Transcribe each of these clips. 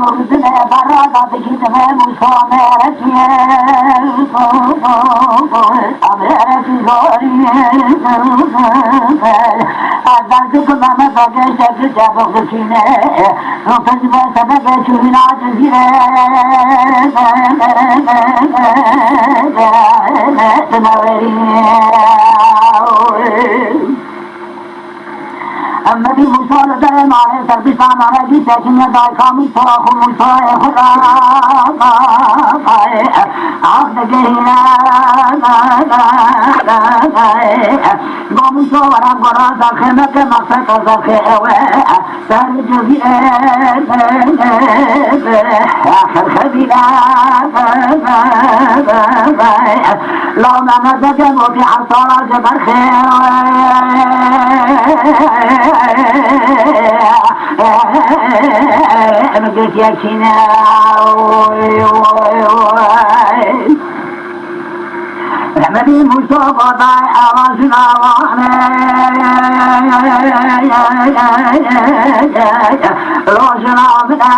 مردن برادا بکیدم مسامرتی امرتی زاری از درد کمم بگشت جبه بسینه روپز به سبب چوینا جزیره أمدي مصالة معي سربسان على ساكن دايكا مصاخ مصاخ عقد جهنا قوم صورا قرا زخمك مقصد زخوة سرج في آخر خبيلا لو ما نزجم في عصارة جبر خير مجلس يكشنا رحمتي مصطفى ضاي أراسنا وانا روشنا بنا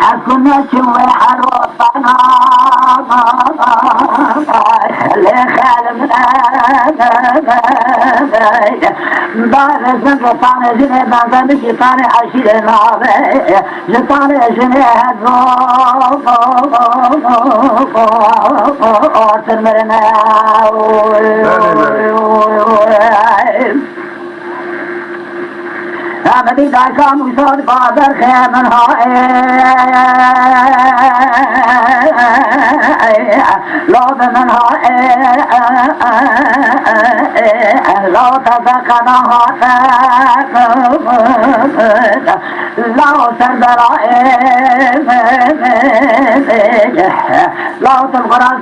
أكون شوي حروطنا لخالمنا دار زنقطاني جني بازمك طاني عشير نابي جطاني جني هدو أرسل مرنا أمدي دايكا مصاد بادر خيمنها لو بمنها لو تذكرها لو سردرا لو تبغرا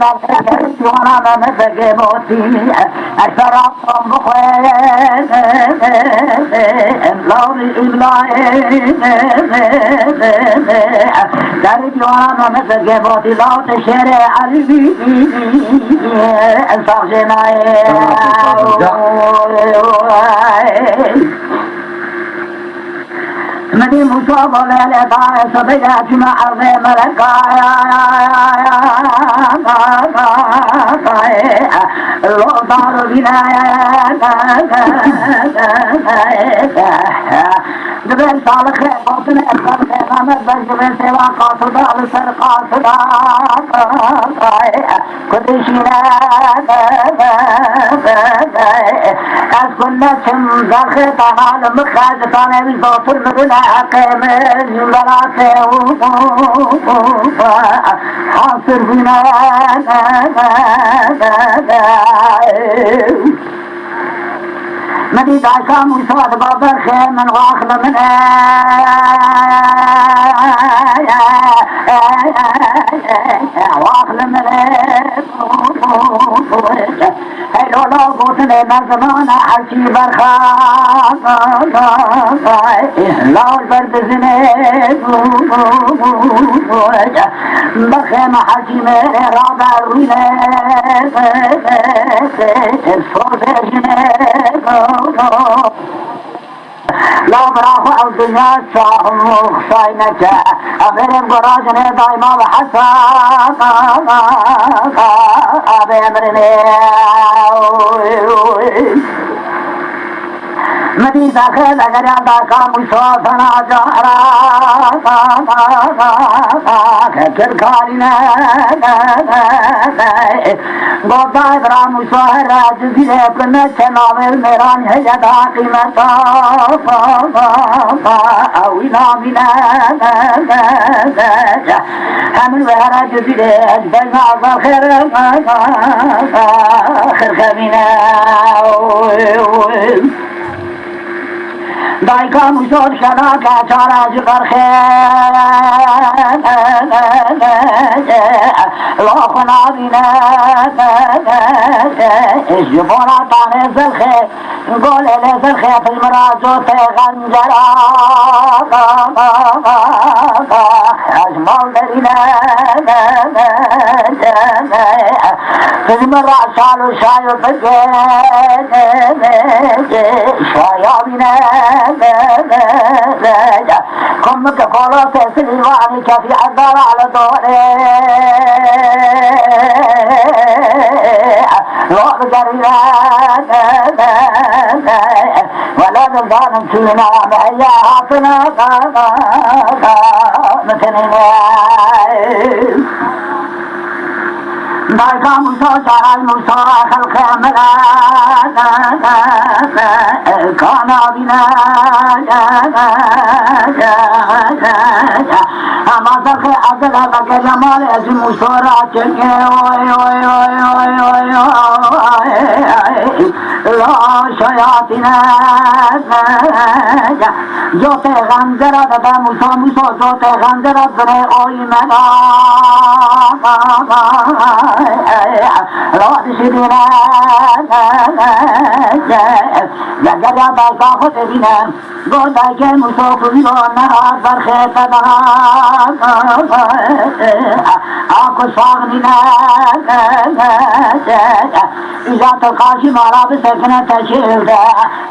وانا ممسك موتي أكثر أصلا بخير لو الإبلاء داري وانا ممسك موتي لو تشرع قلبي صرجنا مدي مصاب للقاء صبيات مع ملكا لو دار بنا جبل صالح بطن الخلق غمد بجبل سوا قاصد السر قاصد قدشنا أسكن نسم زرخ طهال مخاز طاني بزوط المدنة قيم الجلالات حاصر بنا مدي دايكا مصاد بابر خيمن واخذ من واخذ من هلو لو قوتني بزمان حشي برخاص لو البرد زنيت بخيم حشي ميري رابع روينيت الصوت جنيت لا براخو او دنيا صاحب خصاينك أبرم قراجني دايما بحسا أبي أمرني مدي داخل اگر داکا مصافنا جارا کر کارینا گودا ابراهیم مصاهر راجزی اپنے چناول میران ہے یدا قیمتا اوی نامینا همین وحرا جزی اجبنا آزار خیر خمینا دايكا مشور شناكا چارا جبر خير لو خنا بنا جبورا طاني زلخي قول إلي زلخي في المراجو تغنجرا أجمال درينا في المرا شالو شايو بجي شايا بنا خمك قولت سليمانك في عذاب على دوره روح جريان ولا نزال فينا معي عاطنا مثلين دايقا موسى جعل موسى خلق ملا كان بنا اما ذلك عدل لك جمال اسم موسى راجك لا شياطنا جو پیغمبر دادا موسى موسى جو پیغمبر بره اوی ملا روح شدنا جگر یا دایکا خود بینم گو دایک موسا کنیو نهاد بر خیط دهان آکو ساغنینا ایزا تلقاشی مارا بسکنه تشیل ده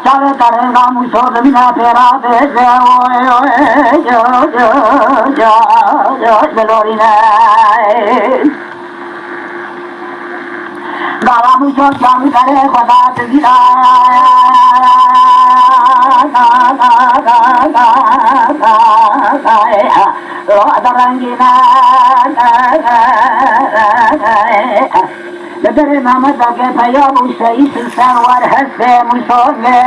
چاوه ترهنگا موسا ببینه پیرا بزه بلورینه گاوا موسا جامی کرے خدا تزیرا رنگینا لدر محمد کے پیام سعید سرور ہستے مسوگے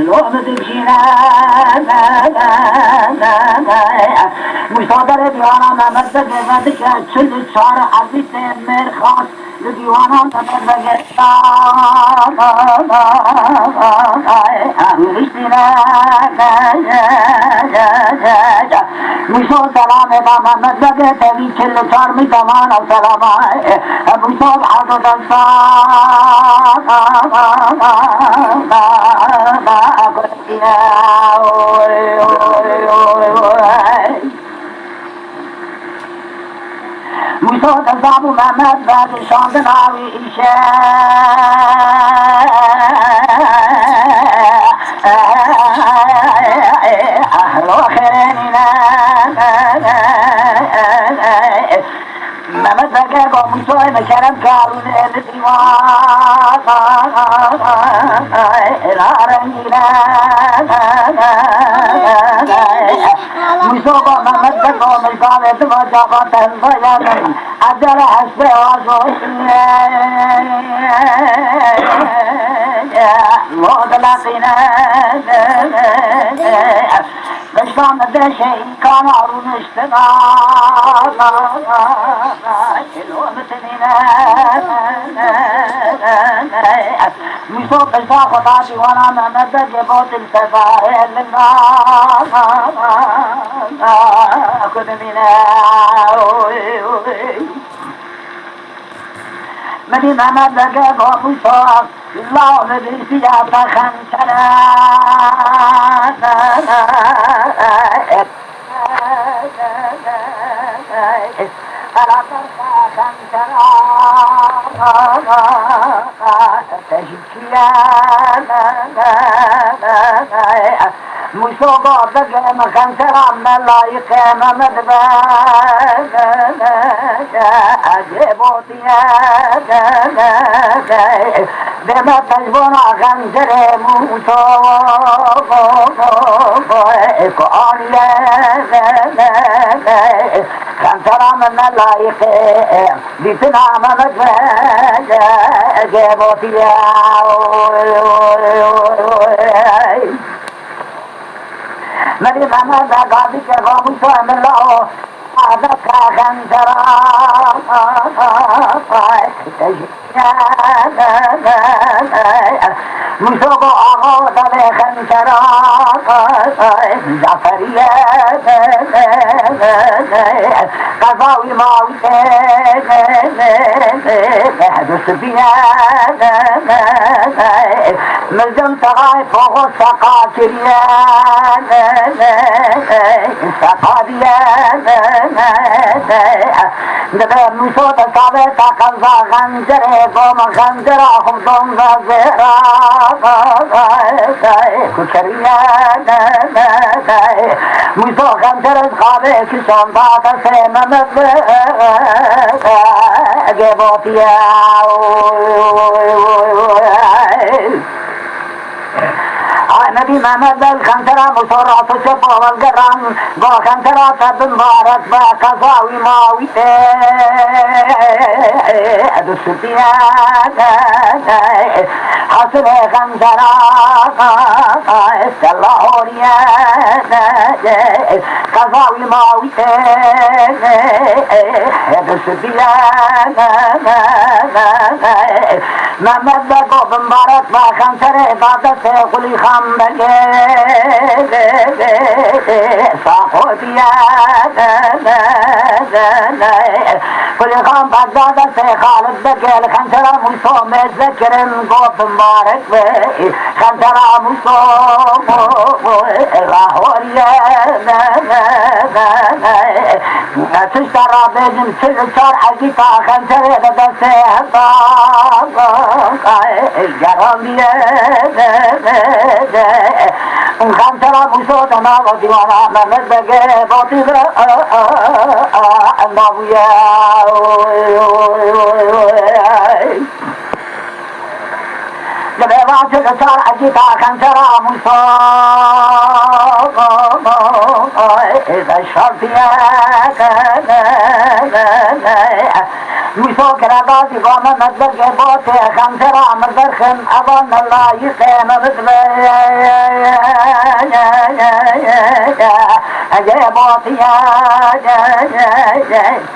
لوگ دکشینا مصادر دیوانا محمد کے بعد کے چل چار عزیز میر خاص دیوانا محمد بگرتا مشو سلام محمد بگے تیوی چل چار میں دوانا سلام مشو حضو دنسا مشو دزابو محمد بعد شاندناوی ایشه اهلو خیرینینا محمد بگه گو موسوی مکرم کارونه دیوان الارنگینا موسو با محمد بگو ملکاوه دو جابا تنبایم عجل حسب واسوشیه مدلقینا بشتان دشی کان عرون اشتغال الومتنینا میسو بشتا خدا دیوانا محمد بگه بوت السفاره لنا کدمینا مدی محمد بگه با موسا الله نبی سیاتا خنچنا فلا ترقى خنچنا تشکیا موسا با بگه مخنچنا من لایق محمد عجبوتیا بما تجبنا خنجر موسى قانيا خنجر من لايق بيتنا محمد جبوتيا مدي محمد غادي كغاموسى من الله هذا خنجر مشوق آغا دل خنجرا جعفریه قضاوی ماوی دوست بیان مردم تغای فوق سقا کریان سقا بیان دبه موسو تصابه تا قلزا غنجره قوم غنجره خمدون زیرا کچریان موسو غنجره خوابه کشان باتا سیممد گبوتیا نبی محمد خنجرا مصورات و چپ و والگران با خنجرا تب مبارک با قضاوی ماویته دوستیان حسن خنجرا استلاحوریان قضاوی ماویته دوستیان محمد بگو مبارک با خنجر عبادت قلی خام ساقو دیان قلی خام بغداد سے خالد بگل خنجر موسو میں ذکرن گو مبارک خنجر موسو لاہوریان تشترى بجم سلسار حقيقة خنجر بدس هطاب جرامية خنجر موسو دنا وديوانا محمد بگه باطل نابويا لبيضا سلسار حقيقة خنجر موسو إذا الشرطية موسو كراداتي قوم مدر جبوتي خنجر مدر خن أظن الله يقيم مدبر جبوتي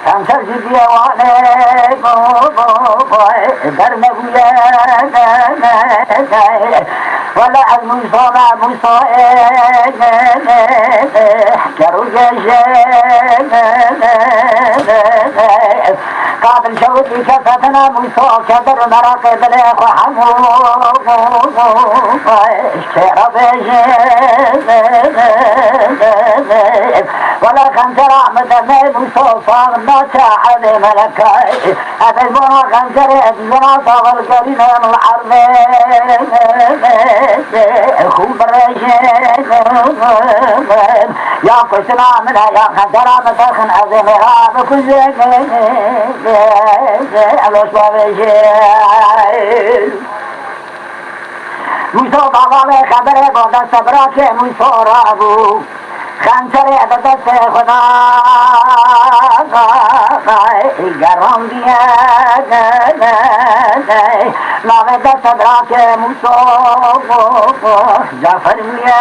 خنجر جدي وعليك برنبويا ولا الموسو ما موسو قابل شوتي كفتنا موسو كدر مراقب ليخ وحمو اشترى ولا خنجر مدمي موسو صار الناس حد ملكاي هذا البنا خنجر ادزنا صغر قرينا من الحرب خوب الرجال يا قسنا منها يا خنجر مدخن عزمها بكل موسو بابا خبر بودا صبرا کے موسو رابو خنجر دست خدا گرم دیا نام دست صبرا کے موسو جعفر میا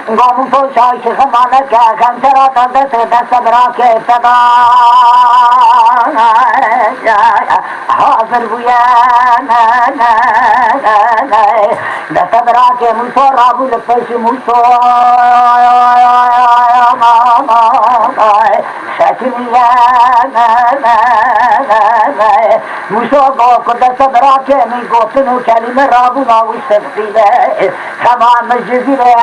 گو موسو شاش خمانت کیا خنجر دست صبرا کے صدا حاضر بویا دست صبرا کے موسو رابو لپش موسو شاکمیا موسو گو دست صبرا کے می گوتنو کلیم رابو ناوی سبتیده خمان مجزی به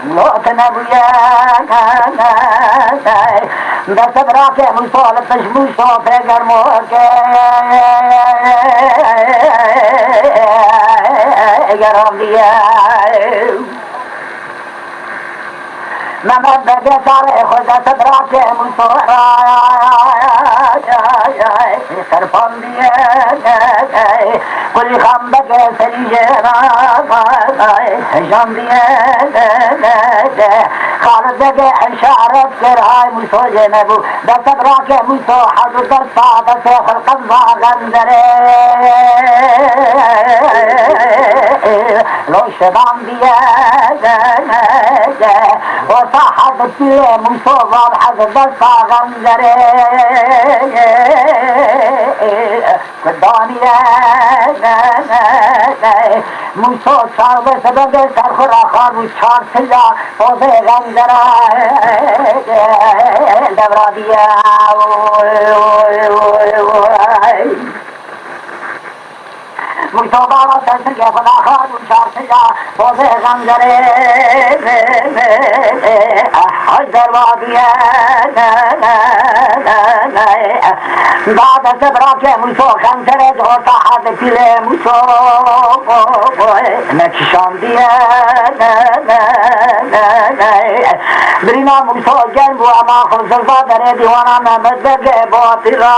لوت نبویا دست صبرا کے موسو لپش موسو پیگر موکے گرم دیا محمد بگه سال خود صبرا کے موسو سرپان دیا کلی خام بگه سریجنا جان دیا خالد بگه اشارت کرهای موسو جنبو دست صبرا کے موسو حضر در ساعت سے خلق غندره لو شدام دیا وصاحب التيه موسو ضاب حضر در ساعت غندره دانیه موسو چاوه سبب سرخور آخار روز چار سیا بازه غنگره دبرادیه موسو بابا سرسل که خدا آخار روز چار سیا بازه غنگره های دبرادیه بعد از براک موسو خنجر جورتا حد پیله موسو نکشان دیه برینا موسو جن بو اما خلصلتا در دیوانا محمد بگه باطلا